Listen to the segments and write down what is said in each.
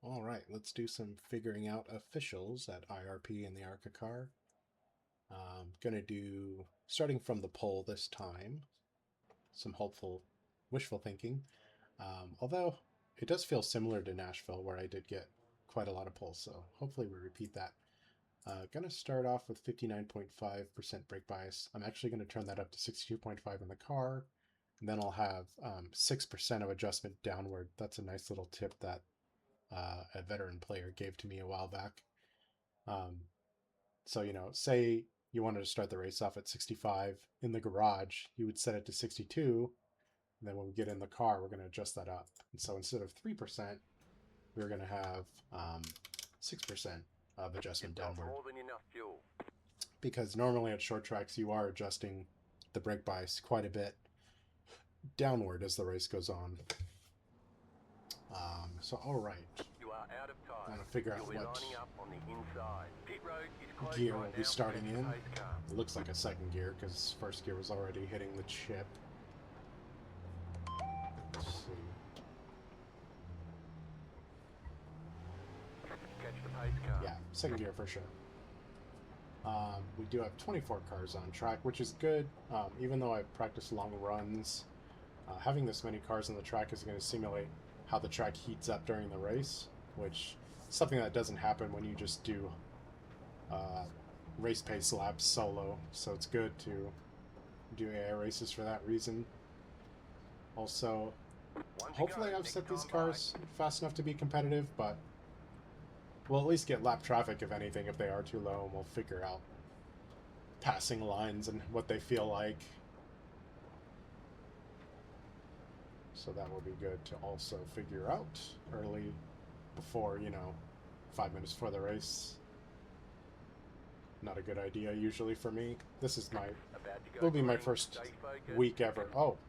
All right, let's do some figuring out officials at IRP in the ARCA car. I'm going to do, starting from the pole this time, some hopeful, wishful thinking. Although it does feel similar to Nashville, where I did get quite a lot of poles, so hopefully we repeat that. Going to start off with 59.5% brake bias. I'm actually going to turn that up to 62.5 in the car, and then I'll have 6% of adjustment downward. That's a nice little tip that a veteran player gave to me a while back. So, say you wanted to start the race off at 65 in the garage, you would set it to 62. And then when we get in the car, we're going to adjust that up. And so instead of 3%, we're going to have 6% of adjustment downward. More than enough fuel. Because normally at short tracks, you are adjusting the brake bias quite a bit downward as the race goes on. So, all right. You are out of time. I'm going to figure out You'll be what lining up on the inside. Pit road is closed gear right we'll now be starting for in. pace car. It looks like a second gear because first gear was already hitting the chip. Let's see. Catch the pace car. Yeah, second gear for sure. We do have 24 cars on track, which is good. Even though I've practiced long runs, having this many cars on the track is going to simulate how the track heats up during the race, which is something that doesn't happen when you just do race pace laps solo. So it's good to do AI races for that reason. Also, hopefully I've set these cars fast enough to be competitive, but we'll at least get lap traffic, if anything, if they are too low, and we'll figure out passing lines and what they feel like. So that will be good to also figure out early before, 5 minutes before the race. Not a good idea usually for me. This is will be my first week ever. Oh,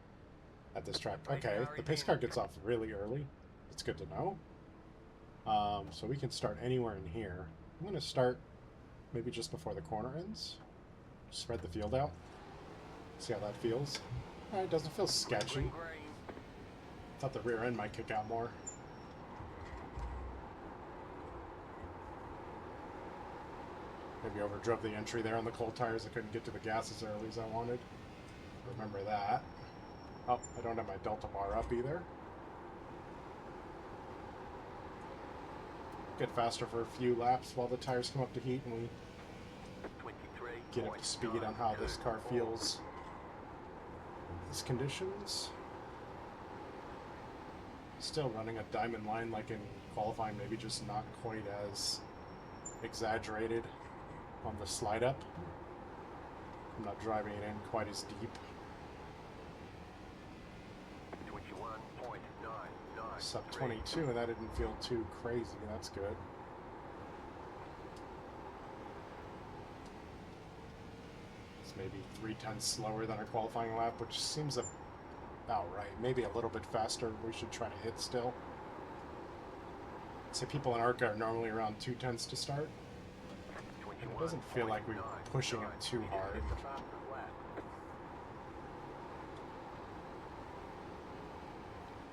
at this track. Okay, the pace car gets off really early. It's good to know. So we can start anywhere in here. I'm going to start maybe just before the corner ends. Spread the field out. See how that feels. Alright, doesn't feel sketchy. Thought the rear end might kick out more. Maybe overdrove the entry there on the cold tires. I couldn't get to the gas as early as I wanted. Remember that. Oh, I don't have my delta bar up either. Get faster for a few laps while the tires come up to heat and we get up to speed on how this car feels in these conditions. Still running a diamond line like in qualifying, maybe just not quite as exaggerated on the slide up. I'm not driving it in quite as deep. 21.99. Sub 22, and that didn't feel too crazy. That's good. It's maybe 3/10 slower than our qualifying lap, which seems about right. Maybe a little bit faster. We should try to hit still. So people in ARCA are normally around 2/10 to start. And it doesn't feel like we're pushing it too hard.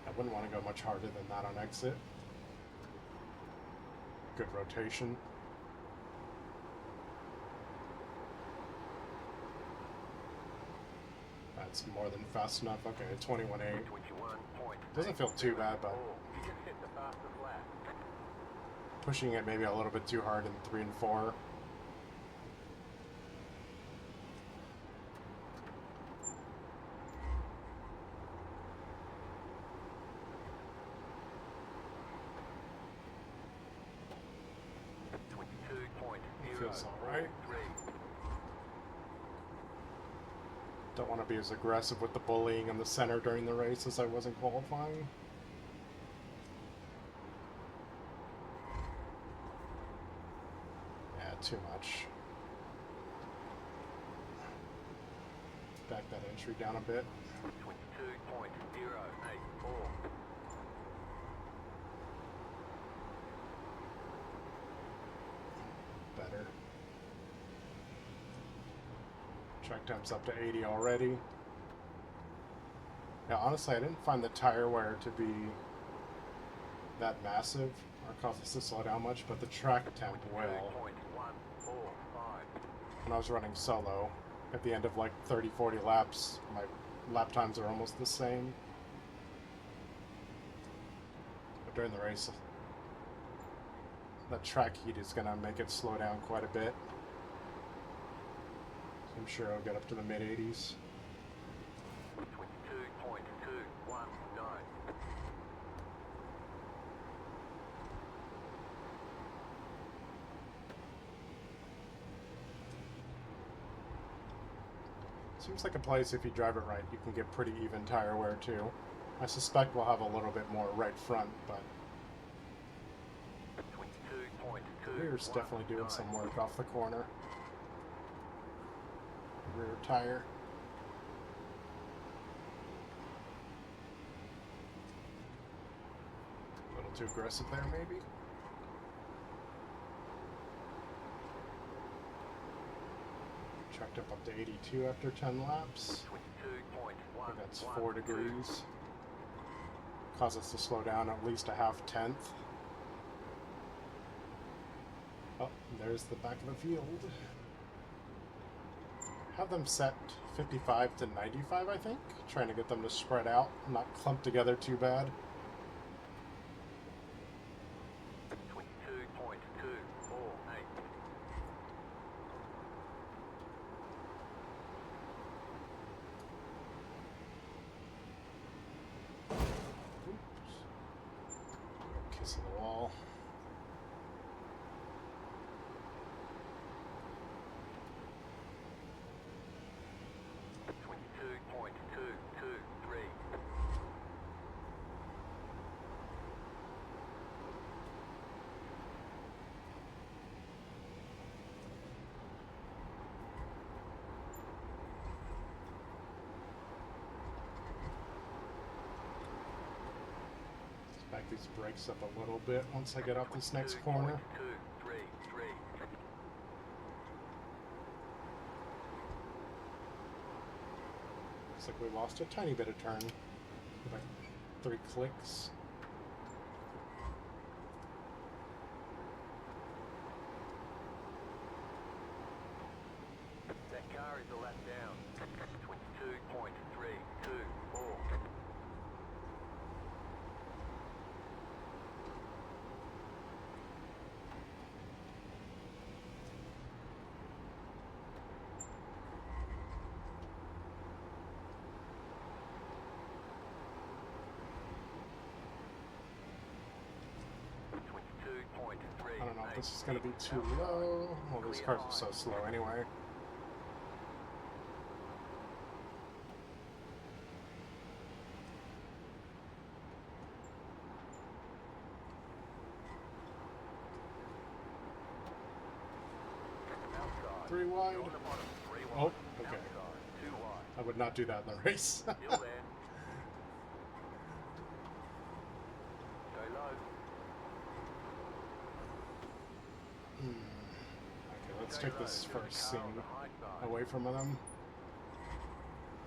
I wouldn't want to go much harder than that on exit. Good rotation. That's more than fast enough. Okay, 21.8. Doesn't feel too bad, but pushing it maybe a little bit too hard in 3 and 4. Feels alright. Don't want to be as aggressive with the bullying in the center during the race as I was in qualifying. Yeah, too much. Back that entry down a bit. 22.084. Better. Track time's up to 80 already. Now, honestly, I didn't find the tire wear to be that massive or cause us to slow down much, but the track temp will. 22.145. When I was running solo, at the end of like 30-40 laps, my lap times are almost the same. But during the race, that track heat is going to make it slow down quite a bit. So I'm sure I'll get up to the mid-80s. 22.219. Seems like a place, if you drive it right, you can get pretty even tire wear too. I suspect we'll have a little bit more right front, but the rear's definitely doing some work off the corner. Rear tire. A little too aggressive there, maybe? Tracked up to 82 after 10 laps. I think that's 4 degrees. Cause us to slow down at least a half tenth. Oh, there's the back of the field. Have them set 55 to 95, I think. Trying to get them to spread out, not clump together too bad. 22.248. Oops. Kissing the wall. Back these brakes up a little bit once I get up this next corner. 22.233. Looks like we lost a tiny bit of turn. Like 3 clicks. That car is a lap down. 22.324. I don't know if this is going to be too low. Well, these cars are so slow anyway. Outside. 3 wide. On the bottom, 3 wide. Oh, okay. Outside, 2 wide. I would not do that in the race. Still there. Go low. Okay, let's Go take low. this There's a first car on scene the high side. away from them.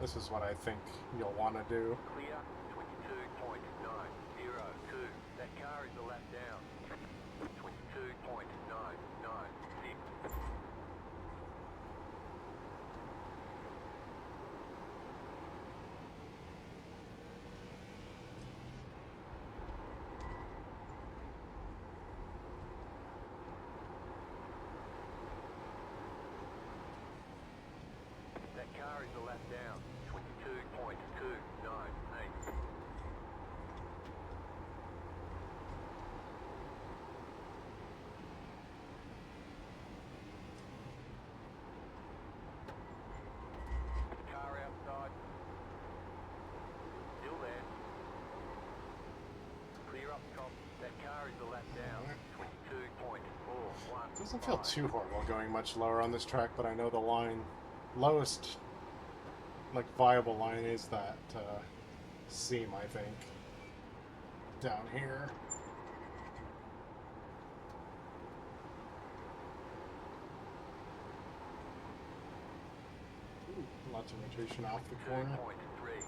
This is what I think you'll want to do. Clear. 22.902. That car is a lap down. 22.996. That car is a lap down. 22.298. Car outside. Still there. Clear up top. That car is a lap down. 22.415. Doesn't feel too horrible going much lower on this track, but I know the lowest, like, viable line is that seam, I think, down here. Ooh, lots of rotation off the corner. 2.355.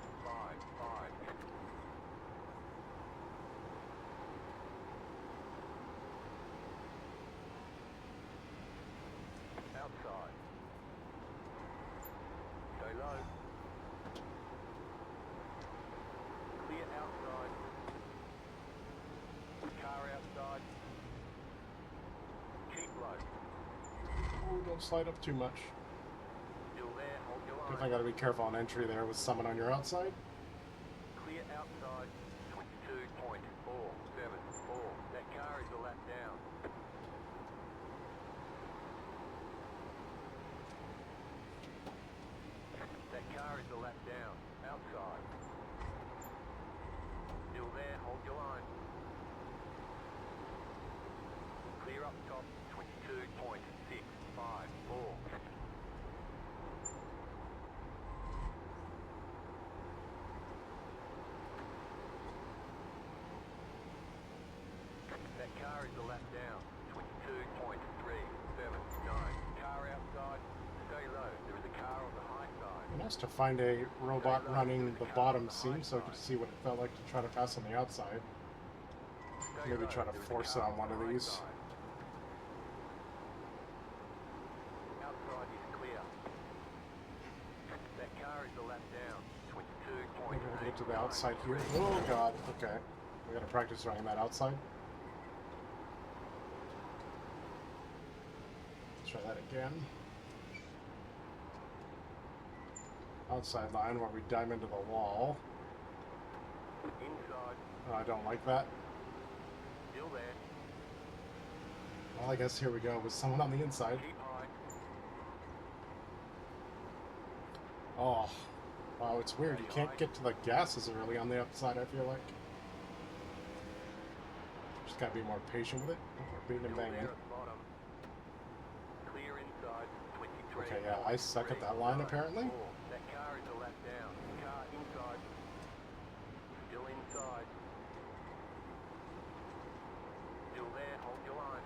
Oh, don't slide up too much. Still there, hold your line. Definitely got to be careful on entry there with someone on your outside. Clear outside, 22.474. That car is a lap down. That car is a lap down. Outside. Still there, hold your line. Clear up top, 22.654. That car is a lap down, 22.379. Car outside, stay low. There is a car on the high side. It'd be nice to find a robot running the bottom seam so I could see what it felt like to try to pass on the outside. Stay Maybe low, try to there is a force car it on one of the high these. side. Outside is clear. That car is a lap down, Maybe I'll get to the 22.8. outside here. Oh god, okay. We gotta practice running that outside. Let's try that again. Outside line where we dive into the wall. Inside, Oh, I don't like that. still there. Well, I guess here we go with someone on the inside. Keep high. Oh, wow, it's weird. You can't get to the gas as early on the upside, I feel like. Just gotta be more patient with it. Oh, we're beating and Still banging. there at the bottom. Clear inside, 23. Okay, yeah, I suck at that line apparently. That car is a lap down. Car inside. Still inside. Still there, hold your line.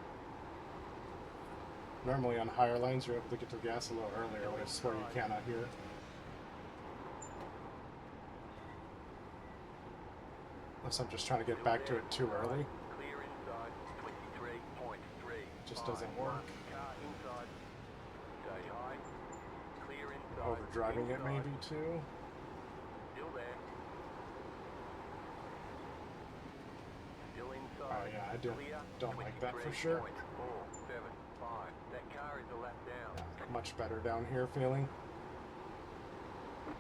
Normally on higher lanes you're able to get to the gas a little earlier, but I swear you can't out here. Unless I'm just trying to get back to it too early. Clear inside, 23.3. Just doesn't work. Car inside. Stay high. Clear inside. Overdriving it inside. maybe too. Still there. Still inside. Oh yeah, I Clear, don't like that for sure. 23.475. That car is a lap down. Yeah, much better down here feeling.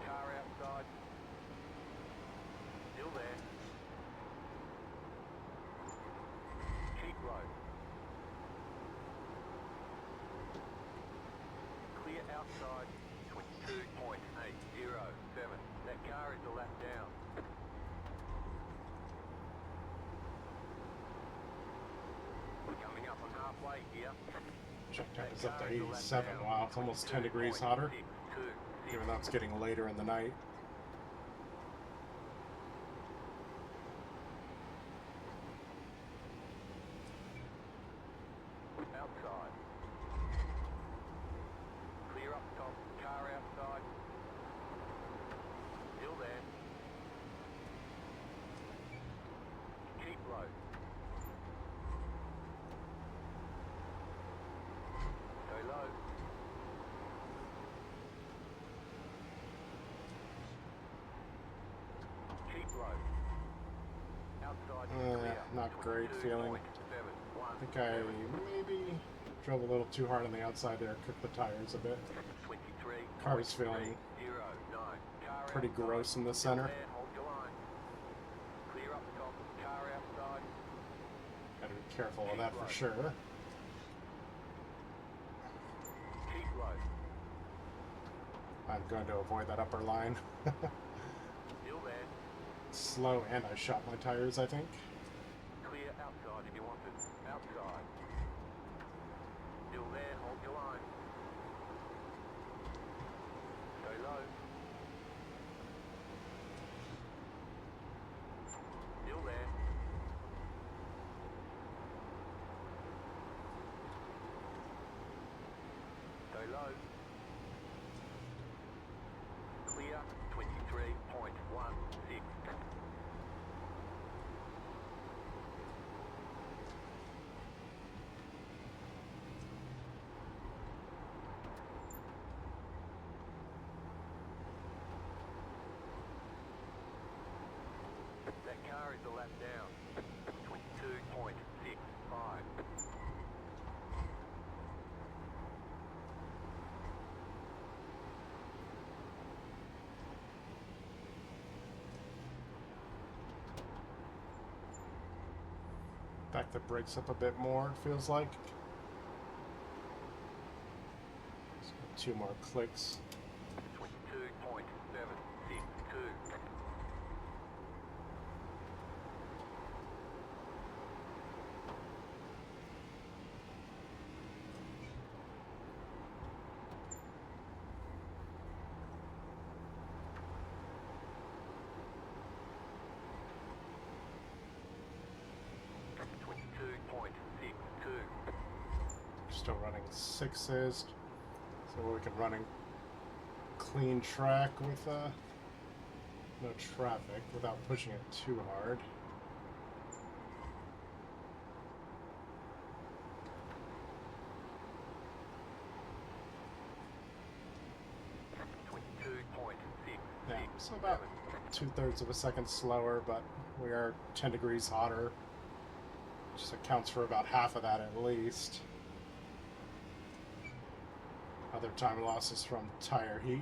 Car outside. Still there. Keep low. Clear outside. 22.807. That car is a lap down. We're coming up on halfway here. Check time is up to 87. Wow, it's almost 10 degrees hotter. Even though it's getting later in the night. Outside. Clear up top. Car outside. Still there. Keep low. Stay low. Keep low. Outside is clear. Not great feeling. 22.7. I think I maybe drove a little too hard on the outside there, cooked the tires a bit. 23. Car was feeling 09. Car pretty outside. gross in the Still center. there, hold your line. Clear up top. Car outside. Gotta be careful of that for sure. Keep low. I'm going to avoid that upper line. Still there. Slow, and I shot my tires, I think. Clear outside if you want it. Outside. Still there, hold your line. Stay low. Still there. Stay low. Clear, 23.16. Back the brakes up a bit more, it feels like. Just got 2 more clicks. 22.762. Still running 6s, so we can run a clean track with no traffic without pushing it too hard. Yeah, so about 2/3 of a second slower, but we are 10 degrees hotter, which accounts for about half of that at least. Other time losses from tire heat.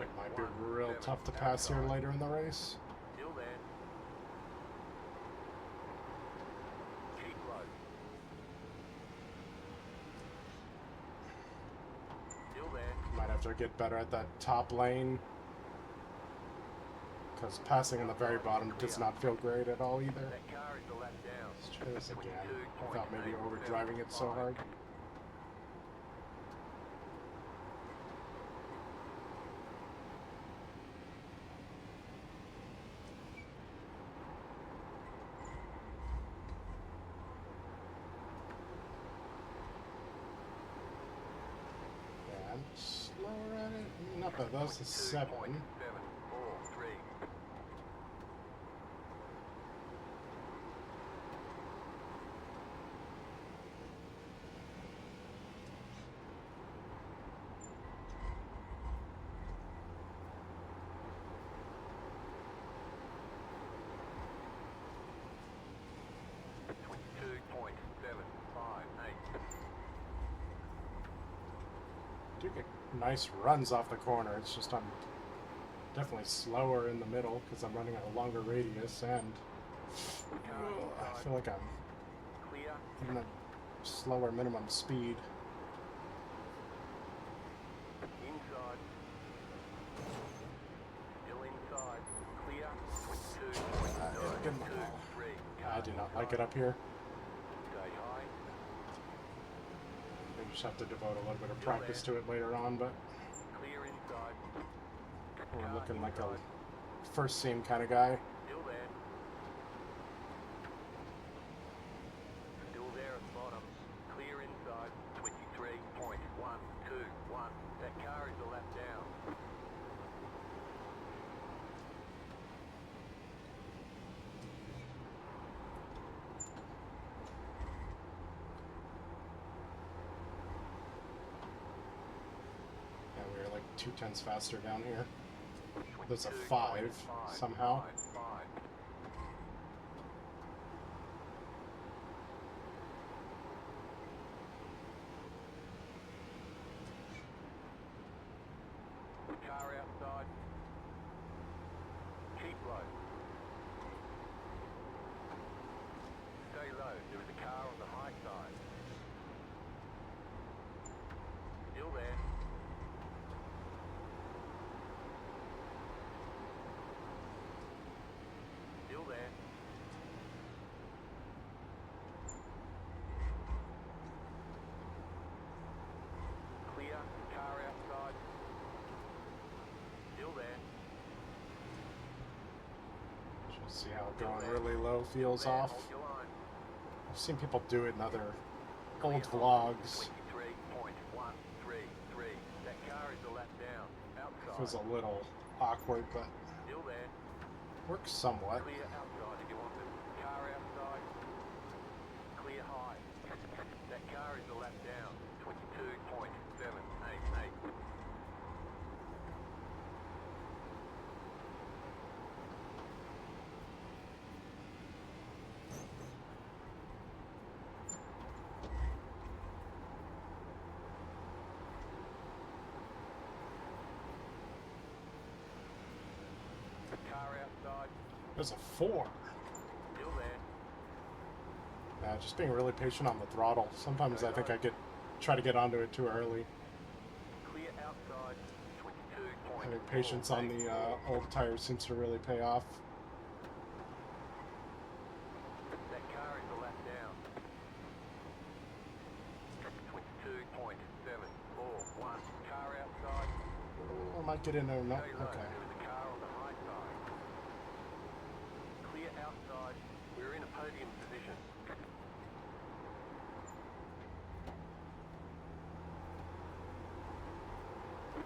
It might be real tough to pass here later in the race. Still there. Keep low. Still there. Might have to get better at that top lane, because passing in the very bottom does not feel great at all either. That car is a lap down. Let's try this again without maybe overdriving it so hard. And slower at it. Not bad. That was a 7. 743. Do get nice runs off the corner. It's just I'm definitely slower in the middle because I'm running at a longer radius, and I feel like I'm Clear. in a slower minimum speed. Inside. Still inside. Clear. 22.923. I do not like it up here. Stay high. I just have to devote a little bit of practice to it later on, but Clear inside. we're looking like a first seam kind of guy. Still there. Still there at bottom. Clear inside. 23.121. That car is a lap down. Yeah, we're like 2/10 faster down here. There's a 5 somehow. 5. Car outside. Keep low. Stay low. There is a car on the high side. Still there. Still there. Clear. Car outside. Still there. Just see how going really low feels off. Hold your line. I've seen people do it in other old Clear. vlogs. 23.133. That car is a lap down. Outside. Feels a little awkward, but Still there. works somewhat. Clear outside if you want it. Car outside. car is a lap down. 22.788. Car outside. There's a 4. Still there. Just being really patient on the throttle. Sometimes I think I try to get onto it too early. Clear outside. 22.4. Having patience on the old tires seems to really pay off. That car is a lap down. 22.741. Car outside. I might get in there. No, Very low. okay. There was a car on the high side. Clear outside. We're in a podium position.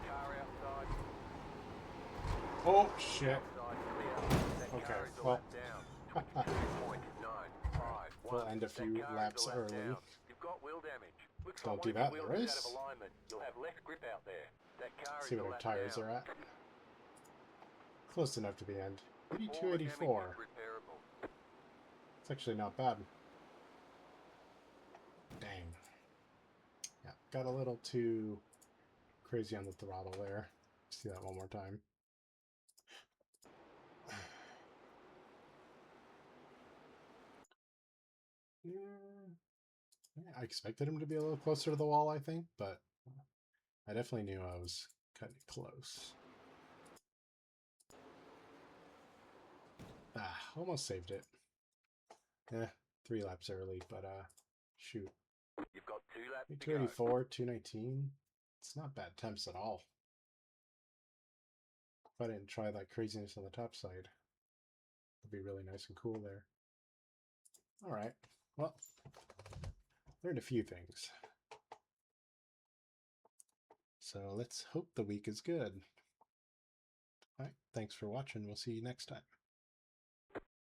Car outside. Oh shit. Outside clear. That Okay, car is a well. lap down. 22.951. We'll end a few That car is laps a lap early. down. You've got wheel damage. Looks Don't like do one of that your in the wheels is race. out of alignment. You'll have less grip out there. That car See is a what our lap tires down. are at. Close enough to the end. All the 82, damage 84. is repairable. It's actually not bad. Dang. Yeah, got a little too crazy on the throttle there. See that one more time. Yeah, I expected him to be a little closer to the wall, I think, but I definitely knew I was cutting it close. Almost saved it. 3 laps early, but shoot. You've got 2 laps to go. 284, 219. It's not bad temps at all. If I didn't try that craziness on the top side, it'd be really nice and cool there. All right. Well, learned a few things. So let's hope the week is good. All right. Thanks for watching. We'll see you next time.